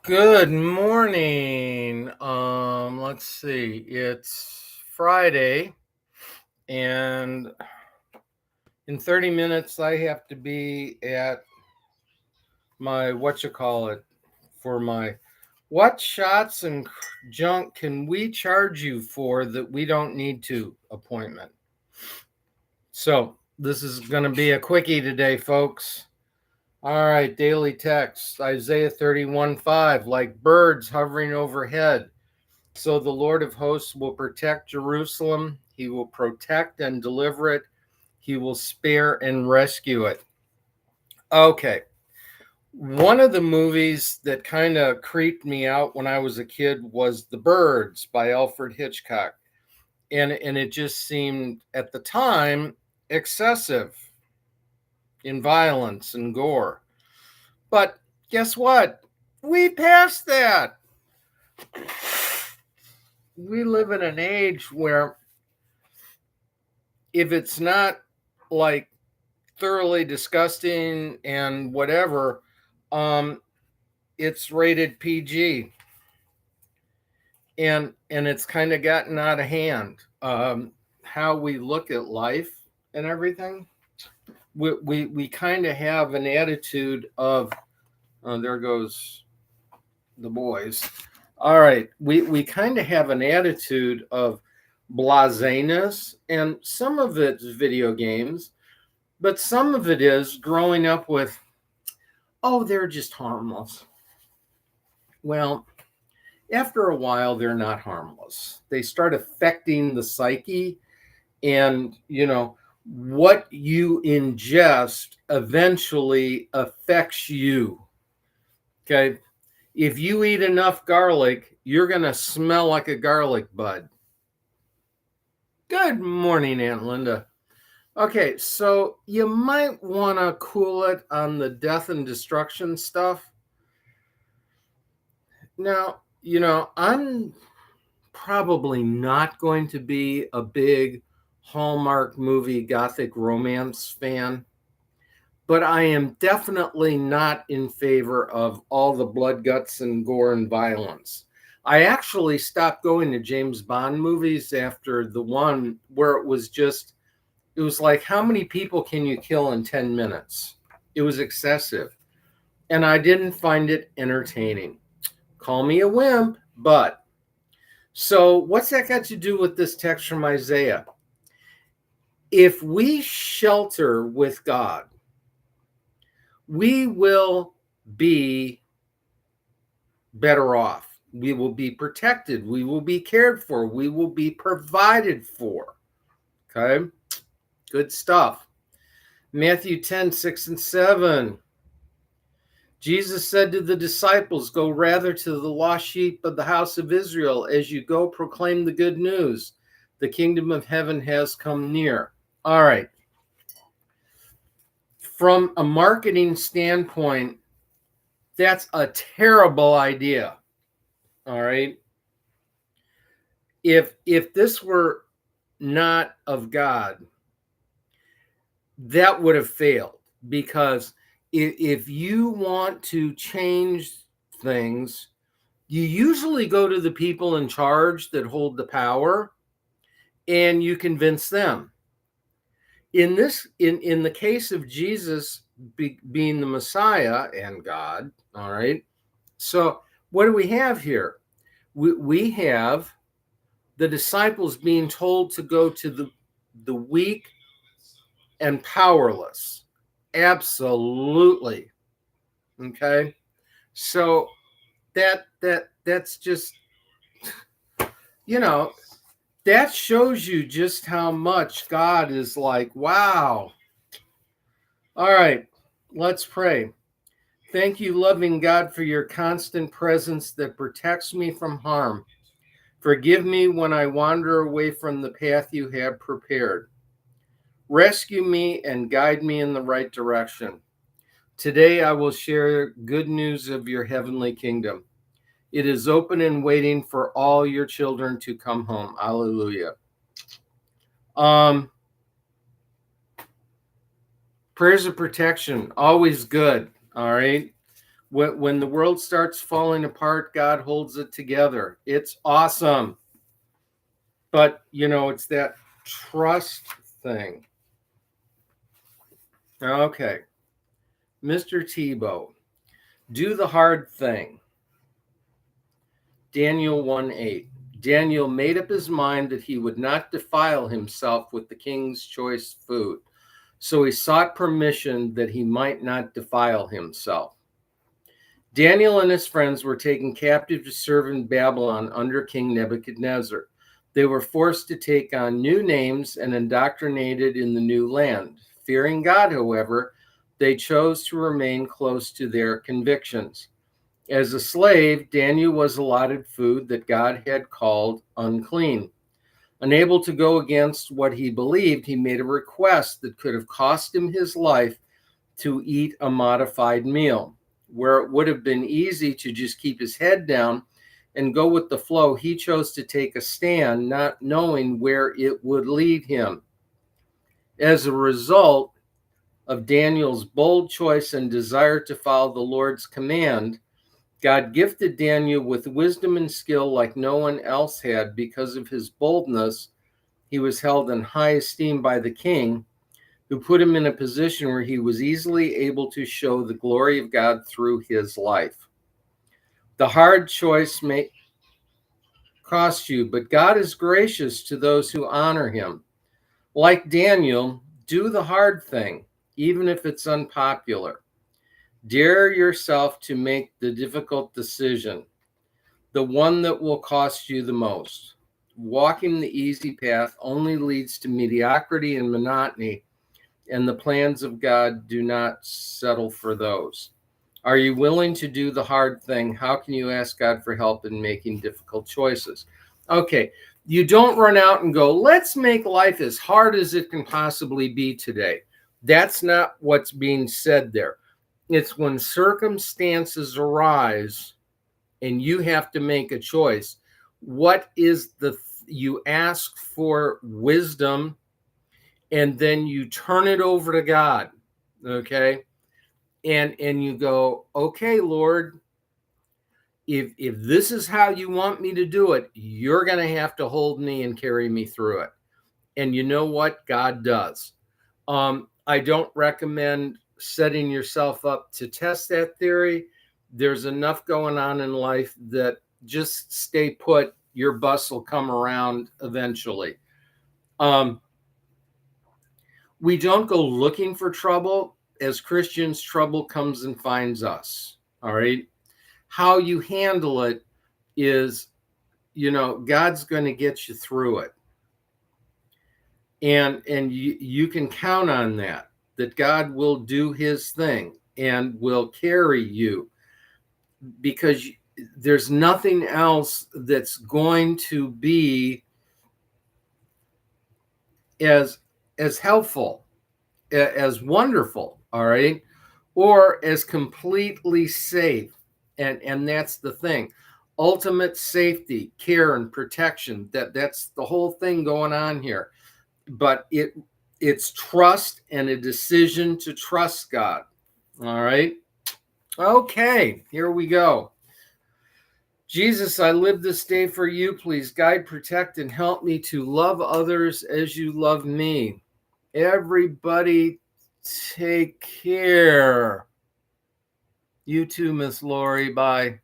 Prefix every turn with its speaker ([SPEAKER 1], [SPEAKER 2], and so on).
[SPEAKER 1] Good morning. Let's see. It's Friday, and in 30 minutes I have to be at my for my what shots and junk can we charge you for that we don't need to appointment. So, this is going to be a quickie today, folks. All right, daily text, Isaiah 31:5, like birds hovering overhead. So the Lord of hosts will protect Jerusalem. He will protect and deliver it. He will spare and rescue it. Okay. One of the movies that kind of creeped me out when I was a kid was The Birds by Alfred Hitchcock. And it just seemed at the time excessive in violence and gore. But guess what? We passed that. We live in an age where if it's not like thoroughly disgusting and whatever, um, it's rated PG, and it's kind of gotten out of hand. How we look at life and everything, we kind of have an attitude of, there goes the boys. All right, we kind of have an attitude of blaseness, and some of it's video games. But some of it is growing up with, oh, they're just harmless. Well, after a while, they're not harmless. They start affecting the psyche, and, what you ingest eventually affects you. Okay. If you eat enough garlic, you're going to smell like a garlic bud. Good morning, Aunt Linda. Okay, so you might want to cool it on the death and destruction stuff. Now, I'm probably not going to be a big Hallmark movie gothic romance fan, but I am definitely not in favor of all the blood, guts, and gore and violence. I actually stopped going to James Bond movies after the one where it was like, how many people can you kill in 10 minutes? It was excessive. And I didn't find it entertaining. Call me a wimp, but so what's that got to do with this text from Isaiah? If we shelter with God, we will be better off. We will be protected. We will be cared for. We will be provided for. Okay? Good stuff. Matthew 10:6-7. Jesus said to the disciples, go rather to the lost sheep of the house of Israel. As you go, proclaim the good news. The kingdom of heaven has come near. All right. From a marketing standpoint, that's a terrible idea. All right. If this were not of God, that would have failed, because if you want to change things, you usually go to the people in charge that hold the power and you convince them. In the case of Jesus being the Messiah and God, all right. So what do we have here? We have the disciples being told to go to the weak and powerless. Absolutely. Okay. So that's just, that shows you just how much God is like, wow. All right, let's pray. Thank you, loving God, for your constant presence that protects me from harm. Forgive me when I wander away from the path you have prepared. Rescue me and guide me in the right direction. Today I will share good news of your heavenly kingdom. It is open and waiting for all your children to come home. Hallelujah. Prayers of protection, always good. All right. When the world starts falling apart, God holds it together. It's awesome. But, it's that trust thing. Okay. Mr. Tebow, do the hard thing. Daniel 1:8. Daniel made up his mind that he would not defile himself with the king's choice food. So he sought permission that he might not defile himself. Daniel and his friends were taken captive to serve in Babylon under King Nebuchadnezzar. They were forced to take on new names and indoctrinated in the new land. Fearing God, however, they chose to remain close to their convictions. As a slave, Daniel was allotted food that God had called unclean. Unable to go against what he believed, he made a request that could have cost him his life to eat a modified meal. Where it would have been easy to just keep his head down and go with the flow, he chose to take a stand, not knowing where it would lead him. As a result of Daniel's bold choice and desire to follow the Lord's command, God gifted Daniel with wisdom and skill like no one else had. Because of his boldness, he was held in high esteem by the king, who put him in a position where he was easily able to show the glory of God through his life. The hard choice may cost you, but God is gracious to those who honor him. Like Daniel, do the hard thing, even if it's unpopular. Dare yourself to make the difficult decision, the one that will cost you the most. Walking the easy path only leads to mediocrity and monotony, and the plans of God do not settle for those. Are you willing to do the hard thing? How can you ask God for help in making difficult choices? Okay, you don't run out and go, let's make life as hard as it can possibly be today. That's not what's being said there. It's when circumstances arise and you have to make a choice. What is you ask for wisdom, and then you turn it over to God, okay? And you go, okay, Lord, if this is how you want me to do it, you're going to have to hold me and carry me through it. And you know what? God does. I don't recommend setting yourself up to test that theory. There's enough going on in life that just stay put. Your bus will come around eventually. We don't go looking for trouble. As Christians, trouble comes and finds us. All right. How you handle it is, God's going to get you through it. And you can count on that God will do his thing and will carry you, because there's nothing else that's going to be as helpful, as wonderful, all right, or as completely safe. And that's the thing. Ultimate safety, care, and protection. That's the whole thing going on here. But it's trust and a decision to trust God. All right. Okay, here we go. Jesus, I live this day for you. Please guide, protect, and help me to love others as you love me. Everybody, take care. You too, Miss Lori. Bye.